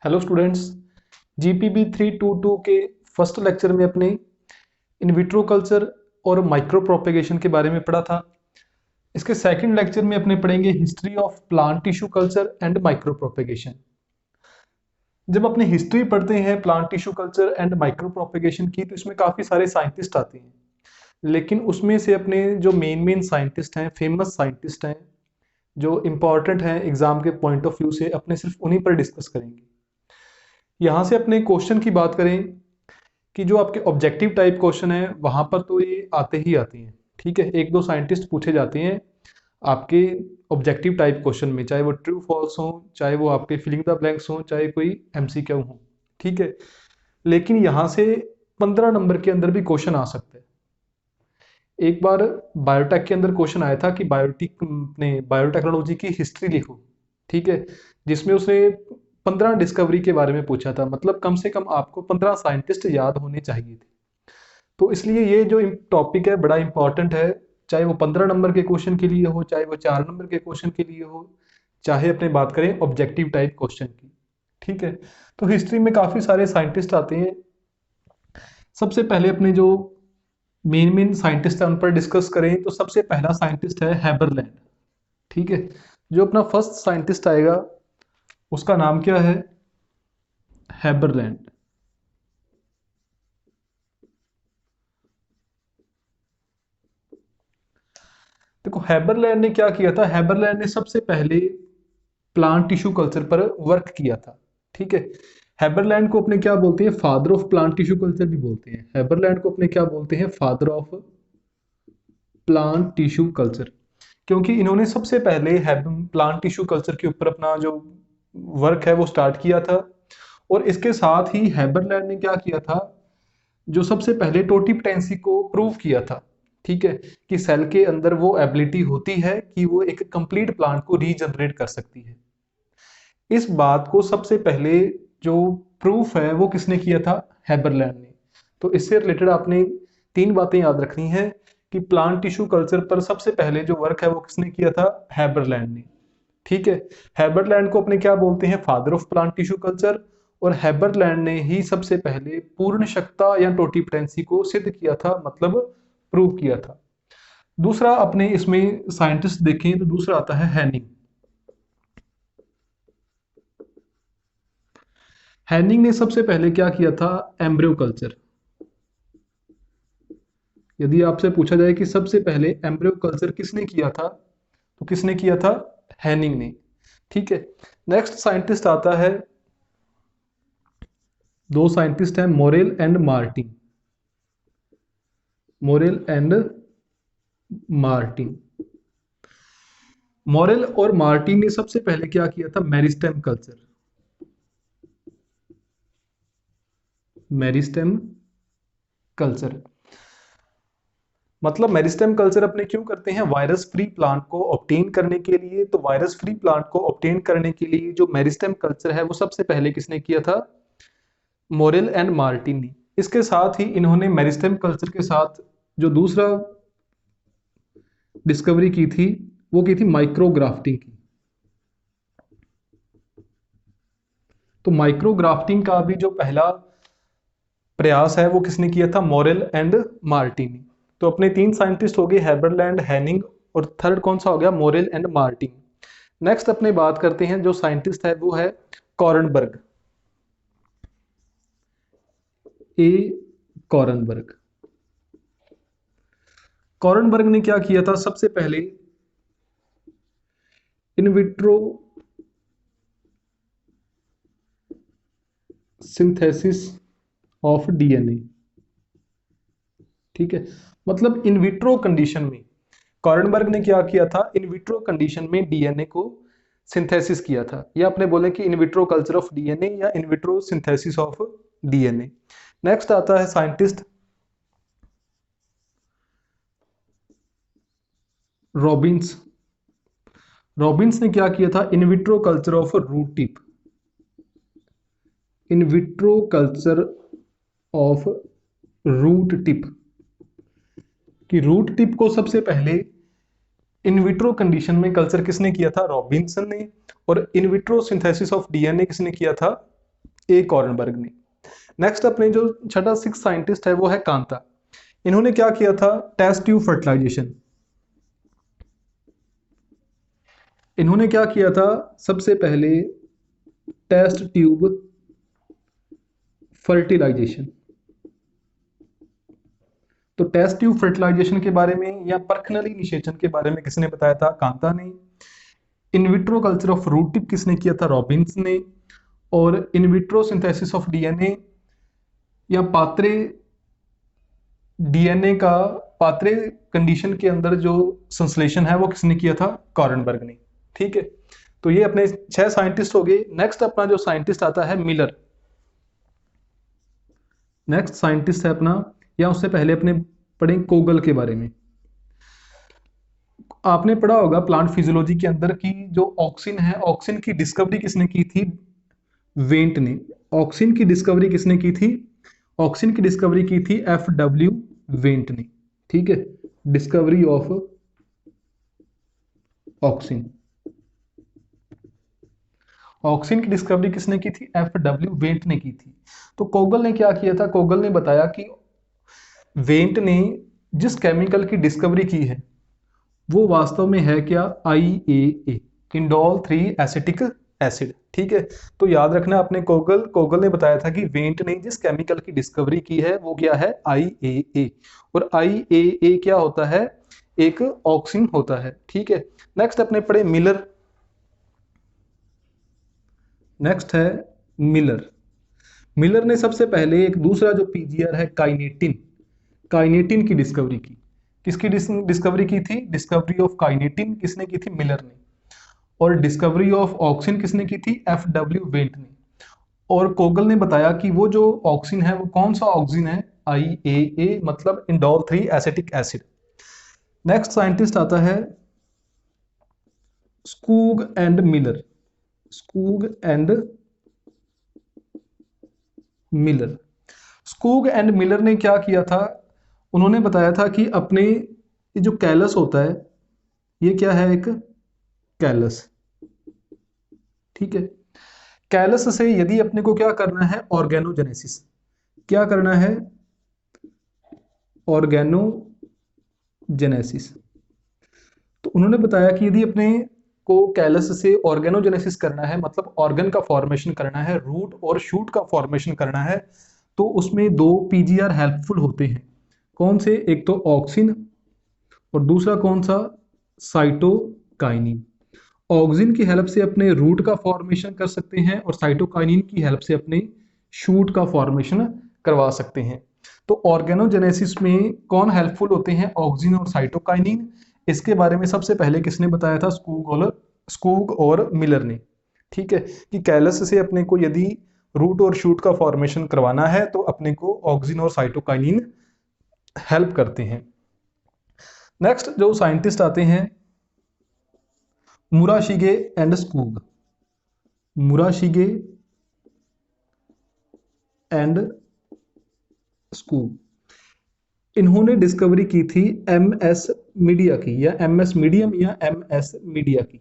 Hello students, जीपीबी 322 के first lecture में अपने इन विट्रो कल्चर और माइक्रो प्रोपेगेशन के बारे में पढ़ा था। इसके सेकंड लेक्चर में अपने पढ़ेंगे history of plant tissue culture and micro propagation. जब अपने हिस्ट्री पढ़ते हैं plant tissue culture and micro propagation की, तो इसमें काफ़ी सारे साइंटिस्ट आते हैं, लेकिन उसमें से अपने जो मेन साइंटिस्ट हैं, फेमस साइंटिस्ट हैं, जो इम्पॉर्टेंट हैं एग्जाम के पॉइंट ऑफ व्यू से, अपने सिर्फ उन्हीं पर डिस्कस करेंगे। यहाँ से अपने क्वेश्चन की बात करें कि जो आपके ऑब्जेक्टिव टाइप क्वेश्चन है वहाँ पर तो ये आते ही आते हैं, ठीक है। एक दो साइंटिस्ट पूछे जाते हैं आपके ऑब्जेक्टिव टाइप क्वेश्चन में, चाहे वो ट्रू फॉल्स हो, चाहे वो आपके फिलिंग द ब्लैंक्स हो, चाहे कोई एमसीक्यू हो, ठीक है। लेकिन यहाँ से 15 नंबर के अंदर भी क्वेश्चन आ सकते हैं। एक बार बायोटेक के अंदर क्वेश्चन आया था कि बायोटेक्नोलॉजी की हिस्ट्री लिखो, ठीक है, जिसमें उसने 15 डिस्कवरी के बारे में पूछा था। मतलब कम से कम आपको 15 साइंटिस्ट याद होने चाहिए थे। तो इसलिए ये जो टॉपिक है बड़ा इंपॉर्टेंट है, चाहे वो 15 नंबर के क्वेश्चन के लिए हो, चाहे वो 4 नंबर के क्वेश्चन के लिए हो, चाहे अपने बात करें ऑब्जेक्टिव टाइप क्वेश्चन की, ठीक है। तो हिस्ट्री में काफ़ी सारे साइंटिस्ट आते हैं। सबसे पहले अपने जो मेन साइंटिस्ट है उन पर डिस्कस करें तो सबसे पहला साइंटिस्ट है हैबरलैंड, ठीक है। जो अपना फर्स्ट साइंटिस्ट आएगा उसका नाम क्या है? हैबरलैंड। देखो हैबरलैंड ने क्या किया था, हैबरलैंड ने सबसे पहले प्लांट टिश्यू कल्चर पर वर्क किया था, ठीक है। हैबरलैंड को अपने क्या बोलते हैं? Father of plant tissue culture भी बोलते हैं। हैबरलैंड को अपने क्या बोलते हैं? Father of plant tissue culture, क्योंकि इन्होंने सबसे पहले प्लांट टिश्यू कल्चर के ऊपर अपना जो वर्क है वो स्टार्ट किया था। और इसके साथ ही हैबरलैंड ने क्या किया था, जो सबसे पहले टोटिपोटेंसी को प्रूव किया था, ठीक है, कि सेल के अंदर वो एबिलिटी होती है कि वो एक कंप्लीट प्लांट को रीजनरेट कर सकती है। इस बात को सबसे पहले जो प्रूफ है वो किसने किया था? हैबरलैंड ने। तो इससे रिलेटेड आपने 3 बातें याद रखनी है कि प्लांट टिश्यू कल्चर पर सबसे पहले जो वर्क है वो किसने किया था? हैबरलैंड ने, ठीक है। हैबरलैंड को अपने क्या बोलते हैं? Father of plant tissue culture. और हैबरलैंड ने ही सबसे पहले पूर्ण क्षमता या टोटिपोटेंसी को सिद्ध किया था, मतलब प्रूव किया था। दूसरा अपने इसमें साइंटिस्ट देखें तो दूसरा आता है हैनिंग। हैनिंग ने सबसे पहले क्या किया था? Embryo culture. यदि आपसे पूछा जाए कि सबसे पहले एम्ब्रियो कल्चर किसने किया था, तो किसने किया था? हैनिंग ने, ठीक है। नेक्स्ट साइंटिस्ट आता है, दो साइंटिस्ट हैं, Morel and Martin. Morel and Martin. Morel और मार्टिन ने सबसे पहले क्या किया था? Meristem culture. मेरिस्टेम कल्चर मतलब मेरिस्टेम कल्चर अपने क्यों करते हैं? वायरस फ्री प्लांट को ऑब्टेन करने के लिए। तो वायरस फ्री प्लांट को ऑब्टेन करने के लिए जो मेरिस्टेम कल्चर है वो सबसे पहले किसने किया था? मोरेल एंड मार्टिन ने। इसके साथ ही इन्होंने मेरिस्टेम कल्चर के साथ जो दूसरा डिस्कवरी की थी वो की थी माइक्रोग्राफ्टिंग की। तो माइक्रोग्राफ्टिंग का भी जो पहला प्रयास है वो किसने किया था? मोरेल एंड मार्टिन ने। तो अपने 3 साइंटिस्ट हो गए, हैबरलैंड, हैनिंग, और थर्ड कौन सा हो गया? Morel and Martin. नेक्स्ट अपने बात करते हैं, जो साइंटिस्ट है वो है कॉरनबर्ग। ए कॉरनबर्ग। कॉरनबर्ग ने क्या किया था? सबसे पहले in vitro synthesis of DNA, ठीक है। मतलब इन विट्रो कंडीशन में कॉरनबर्ग ने क्या किया था? इन विट्रो कंडीशन में डीएनए को सिंथेसिस किया था, या अपने बोले कि in vitro culture of DNA या in vitro synthesis of DNA. Next आता है साइंटिस्ट रॉबिन्स। रॉबिन्स ने क्या किया था? In vitro culture of root tip. In vitro culture of root tip, कि रूट टिप को सबसे पहले इन विट्रो कंडीशन में कल्चर किसने किया था? रॉबिन्सन ने। और in vitro synthesis of DNA किसने किया था? ए कॉरनबर्ग ने। नेक्स्ट अपने जो छठा सिक्स साइंटिस्ट है वो है कांता। इन्होंने क्या किया था, टेस्ट ट्यूब फर्टिलाइजेशन। इन्होंने क्या किया था, सबसे पहले टेस्ट ट्यूब फर्टिलाइजेशन। तो टेस्ट ट्यूब फर्टिलाइजेशन के बारे में या पर्खनली निषेचन के बारे में किसने बताया था, कांता ने। In vitro culture of root tip किसने किया था, रॉबिन्स ने। और in vitro synthesis of DNA या पात्रे डीएनए का पात्रे कंडीशन के अंदर जो संश्लेषण है वो किसने किया था, कॉरनबर्ग ने। ठीक है, तो ये अपने 6 साइंटिस्ट हो गए। नेक्स्ट अपना जो साइंटिस्ट आता है मिलर। नेक्स्ट साइंटिस्ट है अपना, या उससे पहले अपने पढ़े कोगल के बारे में। आपने पढ़ा होगा प्लांट फिजियोलॉजी के अंदर की जो ऑक्सिन है, ऑक्सिन की डिस्कवरी किसने की थी, वेंट ने। ऑक्सिन की डिस्कवरी किसने की थी, ऑक्सिन की डिस्कवरी की थी FW वेंट ने। ठीक है, डिस्कवरी ऑफ ऑक्सिन। ऑक्सिन की डिस्कवरी किसने की थी, FW वेंट ने की थी। तो कोगल ने क्या किया था, कोगल ने बताया कि वेंट ने जिस केमिकल की डिस्कवरी की है वो वास्तव में है क्या, IAA, इंडोल 3 एसिटिक एसिड। ठीक है, तो याद रखना अपने कोगल ने बताया था कि वेंट ने जिस केमिकल की डिस्कवरी की है वो क्या है, IAA। और IAA क्या होता है, एक ऑक्सिन होता है। ठीक है, नेक्स्ट अपने पढ़े मिलर। नेक्स्ट है मिलर। मिलर ने सबसे पहले एक दूसरा जो पीजीआर है काइनेटिन, काइनेटिन की डिस्कवरी की। किसकी डिस्कवरी की थी, डिस्कवरी ऑफ काइनेटिन किसने की थी, मिलर ने। और डिस्कवरी ऑफ ऑक्सिन किसने की थी, FW वेंट ने। और कोगल ने बताया कि वो जो ऑक्सिन है वो कौन सा ऑक्सिन है, IAA, मतलब indole 3 acetic acid. Next scientist आता है Skoog and Miller. Skoog and Miller. Skoog and Miller ने क्या किया था, उन्होंने बताया था कि अपने ये जो कैलस होता है, ये क्या है, एक कैलस। ठीक है, कैलस से यदि अपने को क्या करना है, ऑर्गेनोजेनेसिस। क्या करना है, ऑर्गेनोजेनेसिस। तो उन्होंने बताया कि यदि अपने को कैलस से ऑर्गेनोजेनेसिस करना है, मतलब ऑर्गन का फॉर्मेशन करना है, रूट और शूट का फॉर्मेशन करना है, तो उसमें 2 पीजीआर हेल्पफुल होते हैं। कौन से, एक तो ऑक्सिन और दूसरा कौन सा, साइटोकाइनिन। ऑक्सिन की हेल्प से अपने रूट का फॉर्मेशन कर सकते हैं और साइटोकाइनिन की हेल्प से अपने शूट का फॉर्मेशन करवा सकते हैं। तो ऑर्गेनोजेनेसिस में कौन हेल्पफुल होते हैं, ऑक्सिन और साइटोकाइनिन। इसके बारे में सबसे पहले किसने बताया था, स्कूग और मिलर ने। ठीक है, कि कैलस से अपने को यदि रूट और शूट का फॉर्मेशन करवाना है तो अपने को ऑक्सिन और साइटोकाइनिन हेल्प करते हैं। नेक्स्ट जो साइंटिस्ट आते हैं मुराशिगे एंड स्कूग। मुराशिगे एंड स्कूग, इन्होंने डिस्कवरी की थी MS मीडिया की, या MS मीडियम या MS मीडिया की।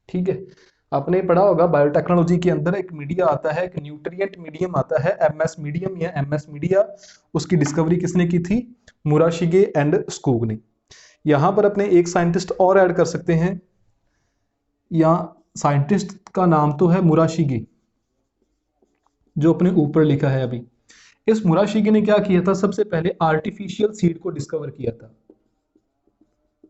ठीक है, आपने पढ़ा होगा बायोटेक्नोलॉजी के अंदर एक मीडिया आता है, एक न्यूट्रिएंट मीडियम आता है, MS मीडियम या MS मीडिया। उसकी डिस्कवरी किसने की थी, मुराशिगे एंड स्कूग ने। यहां पर अपने एक साइंटिस्ट और ऐड कर सकते हैं, या साइंटिस्ट का नाम तो है मुराशिगे, जो अपने ऊपर लिखा है अभी। इस मुराशिगे ने क्या किया था, सबसे पहले आर्टिफिशियल सीड को डिस्कवर किया था।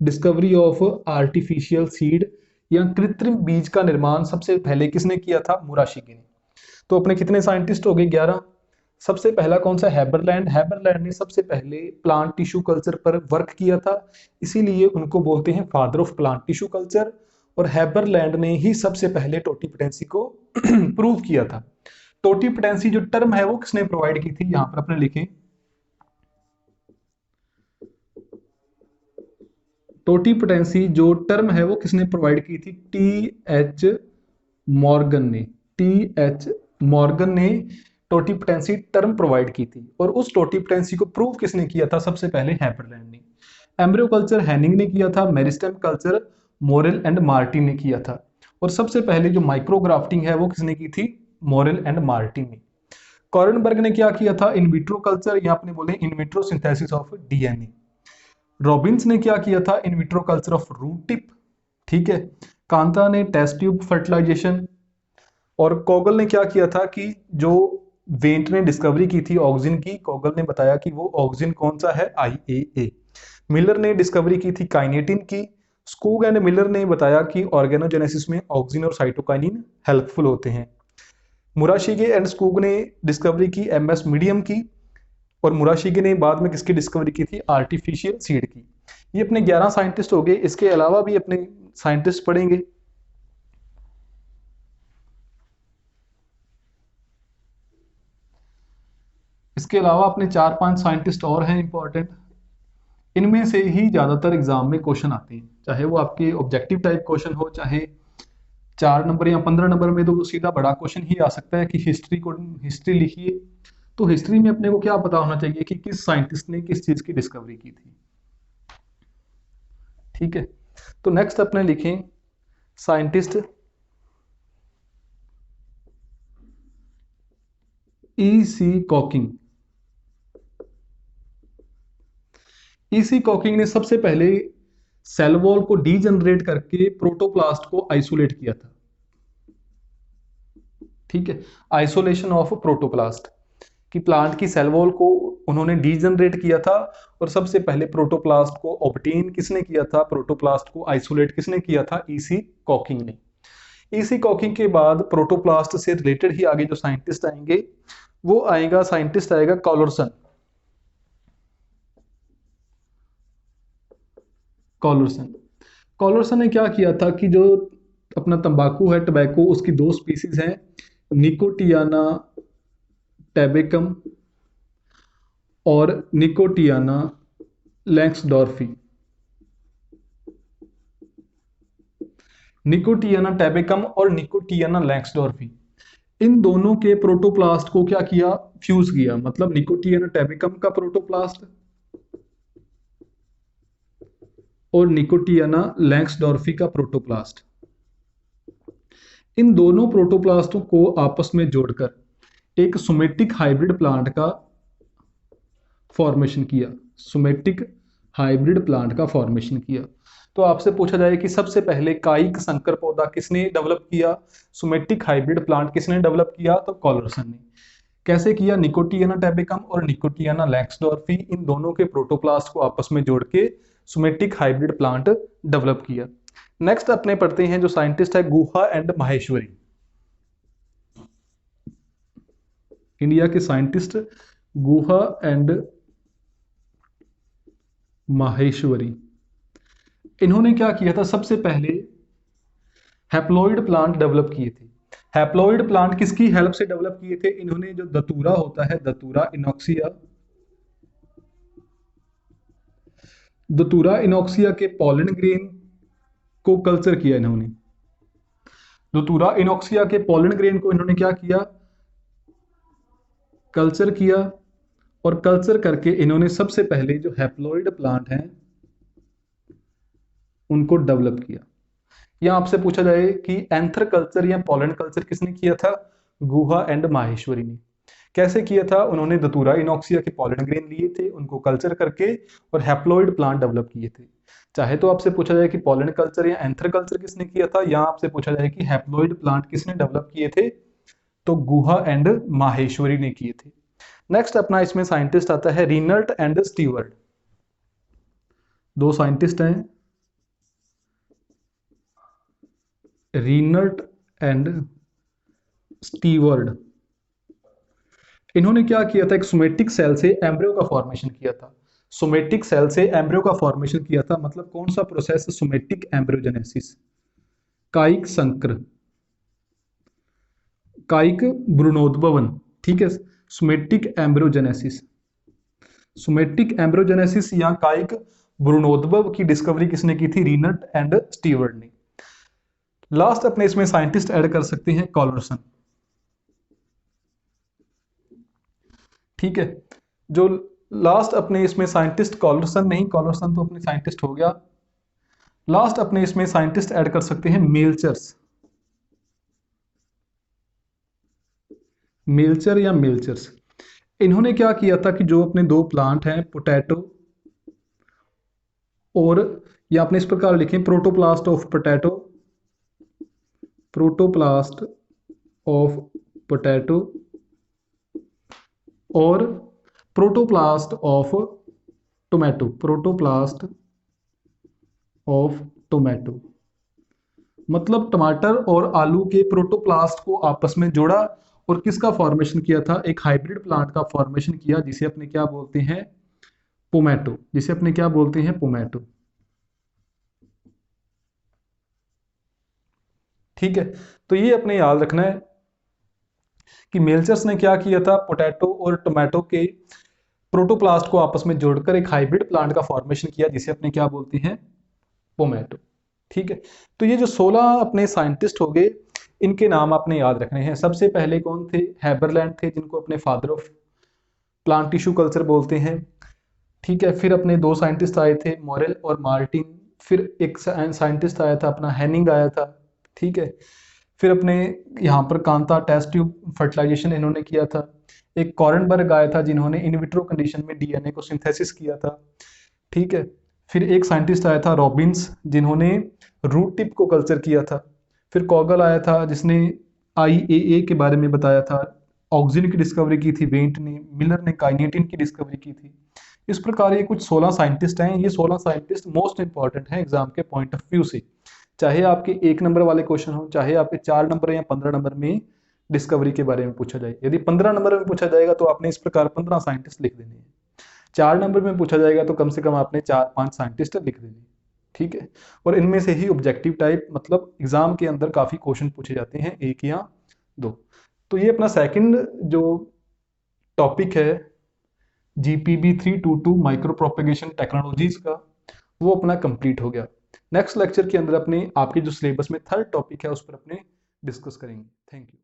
डिस्कवरी ऑफ आर्टिफिशियल सीड या कृत्रिम बीज का निर्माण सबसे पहले किसने किया था, मुराशिगे ने। तो अपने कितने साइंटिस्ट हो गए, 11। सबसे पहला कौन सा, हैबरलैंड। हैबरलैंड ने सबसे पहले प्लांट टिश्यू कल्चर पर वर्क किया था, इसीलिए उनको बोलते हैं father of plant tissue culture. और हैबरलैंड ने ही सबसे पहले टोटीपोटेंसी को प्रूव किया था। टोटीपोटेंसी जो टर्म है वो किसने प्रोवाइड की थी, यहां पर अपने लिखें, टोटीपोटेंसी जो टर्म है वो किसने प्रोवाइड की थी, TH मॉर्गन ने। TH मॉर्गन ने टोटीपोटेंसी टर्म प्रोवाइड की थी। और उस टोटीपोटेंसी को प्रूव किसने किया था, सबसे पहले हैबरलैंड ने। एम्ब्रियो कल्चर हैनिंग ने किया था, meristem culture Morel and Martin ने किया था। और सबसे पहले जो माइक्रोग्राफ्टिंग है वो किसने की थी, मोरेल एंड मार्टिनी। कॉरनबर्ग ने क्या किया था, इन विट्रो कल्चर या आपने बोले in vitro synthesis of DNA. Robbins ने क्या किया था, in vitro culture of root tip, ठीक है। कांता ने टेस्ट ट्यूब फर्टिलाइजेशन। और कोगल ने क्या किया था कि जो वेंट ने डिस्कवरी की थी ऑक्सीजन की, कोगल ने बताया कि वो ऑक्सीजन कौन सा है, IAA। मिलर ने डिस्कवरी की थी काइनेटिन की। स्कूग एंड मिलर ने बताया कि ऑर्गेनोजेनेसिस में ऑक्सीजन और साइटोकाइनिन हेल्पफुल होते हैं। मुराशिगे एंड स्कूग ने डिस्कवरी की MS मीडियम की। और मुराशिगे ने बाद में किसकी डिस्कवरी की थी, आर्टिफिशियल सीड की। ये अपने 11 साइंटिस्ट हो गए। इसके अलावा भी अपने साइंटिस्ट पढ़ेंगे। इसके अलावा अपने 4-5 साइंटिस्ट और हैं इंपॉर्टेंट। इनमें से ही ज्यादातर एग्जाम में क्वेश्चन आते हैं, चाहे वो आपके ऑब्जेक्टिव टाइप क्वेश्चन हो, चाहे 4 नंबर या 15 नंबर में, तो सीधा बड़ा क्वेश्चन ही आ सकता है कि हिस्ट्री लिखिए। तो हिस्ट्री में अपने को क्या पता होना चाहिए कि किस साइंटिस्ट ने किस चीज की डिस्कवरी की थी, ठीक है। तो नेक्स्ट अपने लिखें scientist E.C. Caulking. E.C. Caulking ने सबसे पहले सेल वॉल को डीजनरेट करके प्रोटोप्लास्ट को आइसोलेट किया था, ठीक है। आइसोलेशन ऑफ प्रोटोप्लास्ट कि प्लांट की सेल वॉल को उन्होंने डीजनरेट किया था। और सबसे पहले प्रोटोप्लास्ट को ऑब्टेन किसने किया था, प्रोटोप्लास्ट को आइसोलेट किसने किया था, E.C. कॉकिंग ने। E.C. कॉकिंग के बाद प्रोटोप्लास्ट से रिलेटेड ही आगे जो साइंटिस्ट आएंगे वो आएगा, साइंटिस्ट आएगा कॉलरसन। कॉलरसन ने क्या किया था कि जो अपना तंबाकू है, टबैको, उसकी 2 स्पीसीज हैं, निकोटियाना टैबेकम और निकोटियाना लैंक्सडॉर्फी। निकोटियाना टैबेकम और निकोटियाना लैंक्सडॉर्फी, इन दोनों के प्रोटोप्लास्ट को क्या किया, फ्यूज किया। मतलब निकोटियाना टैबेकम का प्रोटोप्लास्ट और निकोटियाना लैंक्सडॉर्फी का प्रोटोप्लास्ट, इन दोनों प्रोटोप्लास्टों को आपस में जोड़कर एक सोमेटिक हाइब्रिड प्लांट का फॉर्मेशन किया। सोमेटिक हाइब्रिड प्लांट का फॉर्मेशन किया। तो आपसे पूछा जाए कि सबसे पहले कायिक संकर पौधा किसने डेवलप किया, सोमेटिक हाइब्रिड प्लांट किसने डेवलप किया, तो कॉलरसन ने। कैसे किया, निकोटियाना टैबेकम और निकोटियाना लैंक्सडॉर्फी, इन दोनों के प्रोटोप्लास्ट को आपस में जोड़ के सोमेटिक हाइब्रिड प्लांट डेवलप किया। नेक्स्ट अपने पढ़ते हैं जो साइंटिस्ट है गुहा एंड माहेश्वरी। इंडिया के साइंटिस्ट गुहा एंड माहेश्वरी, इन्होंने क्या किया था, सबसे पहले हैप्लॉइड प्लांट डेवलप किए थे। हैप्लॉइड प्लांट किसकी हेल्प से डेवलप किए थे, इन्होंने जो दतूरा होता है, दतूरा इनॉक्सिया, दतूरा इनॉक्सिया के पॉलन ग्रेन को कल्चर किया इन्होंने। दतूरा इनॉक्सिया के पॉलन ग्रेन को इन्होंने क्या किया, कल्चर किया। और कल्चर करके इन्होंने सबसे पहले जो हैप्लॉइड प्लांट हैं उनको डेवलप किया। या आपसे पूछा जाए कि एंथर कल्चर या पॉलन कल्चर किसने किया था, गुहा एंड माहेश्वरी ने। कैसे किया था, उन्होंने दतूरा इनॉक्सिया के पॉलन ग्रेन लिए थे, उनको कल्चर करके और हैप्लॉइड प्लांट डेवलप किए थे। चाहे तो आपसे पूछा जाए कि पॉलन कल्चर या एंथर कल्चर किसने किया था, या आपसे पूछा जाए कि हैप्लॉइड प्लांट किसने डेवलप किए थे, तो गुहा एंड माहेश्वरी ने किए थे। नेक्स्ट अपना इसमें साइंटिस्ट आता है रीनल्ट एंड स्टीवर्ड। 2 साइंटिस्ट हैं, रीनल्ट एंड स्टीवर्ड। इन्होंने क्या किया था, एक सोमेटिक सेल से एम्ब्रियो का फॉर्मेशन किया था। सोमेटिक सेल से एम्ब्रियो का फॉर्मेशन किया था, मतलब कौन सा प्रोसेस, सोमेटिक एम्ब्रियोजेनेसिस, कायिक संकर, कायिक भ्रूणोद्भवन, ठीक है। सोमेटिक एम्ब्रियोजेनेसिस, सोमेटिक एम्ब्रियोजेनेसिस या कायिक भ्रूणोद्भव की डिस्कवरी किसने की थी, रीनल्ट एंड स्टीवर्ड ने। लास्ट अपने इसमें साइंटिस्ट ऐड कर सकते हैं कॉलरसन, ठीक है। जो लास्ट अपने इसमें साइंटिस्ट कॉलरसन नहीं, कॉलरसन तो अपने साइंटिस्ट हो गया। लास्ट अपने इसमें साइंटिस्ट ऐड कर सकते हैं मेल्चर्स। मेल्चर या मेल्चर्स, इन्होंने क्या किया था कि जो अपने दो प्लांट हैं पोटैटो और, या आपने इस प्रकार लिखें protoplast of potato, protoplast of potato और protoplast of tomato, protoplast of tomato, मतलब टमाटर और आलू के प्रोटोप्लास्ट को आपस में जोड़ा और किसका फॉर्मेशन किया था, एक हाइब्रिड प्लांट का फॉर्मेशन किया जिसे अपने क्या बोलते हैं, पोमैटो, जिसे अपने क्या बोलते हैं, पोमैटो। ठीक है, तो ये अपने याद रखना है कि मेल्चर्स ने क्या किया था, पोटैटो और टोमेटो के प्रोटोप्लास्ट को आपस में जोड़कर एक हाइब्रिड प्लांट का फॉर्मेशन किया जिसे अपने क्या बोलते हैं, पोमैटो। ठीक है, तो ये जो 16 अपने साइंटिस्ट हो गए, इनके नाम आपने याद रखने हैं। सबसे पहले कौन थे, हैबरलैंड थे, जिनको अपने father of plant tissue culture बोलते हैं। ठीक है, फिर अपने दो साइंटिस्ट आए थे, मॉरेल और मार्टिन। फिर एक साइंटिस्ट आया था अपना हैनिंग आया था। ठीक है, फिर अपने यहाँ पर कांता टेस्ट ट्यूब फर्टिलाइजेशन इन्होंने किया था। एक कॉरनबर्ग आया था जिन्होंने इन विट्रो कंडीशन में डीएनए को सिंथेसिस किया था। ठीक है, फिर एक साइंटिस्ट आया था रॉबिन्स, जिन्होंने रूट टिप को कल्चर किया था। फिर कॉगल आया था जिसने आईएए के बारे में बताया था। ऑक्सीजन की डिस्कवरी की थी वेंट ने, मिलर ने काइनेटिन की डिस्कवरी की थी। इस प्रकार ये कुछ 16 साइंटिस्ट हैं। ये 16 साइंटिस्ट मोस्ट इंपॉर्टेंट हैं एग्जाम के पॉइंट ऑफ व्यू से, चाहे आपके 1 नंबर वाले क्वेश्चन हो, चाहे आपके 4 नंबर या 15 नंबर में डिस्कवरी के बारे में पूछा जाए। यदि 15 नंबर में पूछा जाएगा तो आपने इस प्रकार 15 साइंटिस्ट लिख देने हैं। 4 नंबर में पूछा जाएगा तो कम से कम आपने 4-5 साइंटिस्ट लिख देने। ठीक है, और इनमें से ही ऑब्जेक्टिव टाइप, मतलब एग्जाम के अंदर काफी क्वेश्चन पूछे जाते हैं, 1 या 2। तो ये अपना सेकंड जो टॉपिक है GPB 322 माइक्रो प्रोपेगेशन टेक्नोलॉजीज का, वो अपना कंप्लीट हो गया। नेक्स्ट लेक्चर के अंदर अपने आपके जो सिलेबस में थर्ड टॉपिक है उस पर अपने डिस्कस करेंगे। Thank you.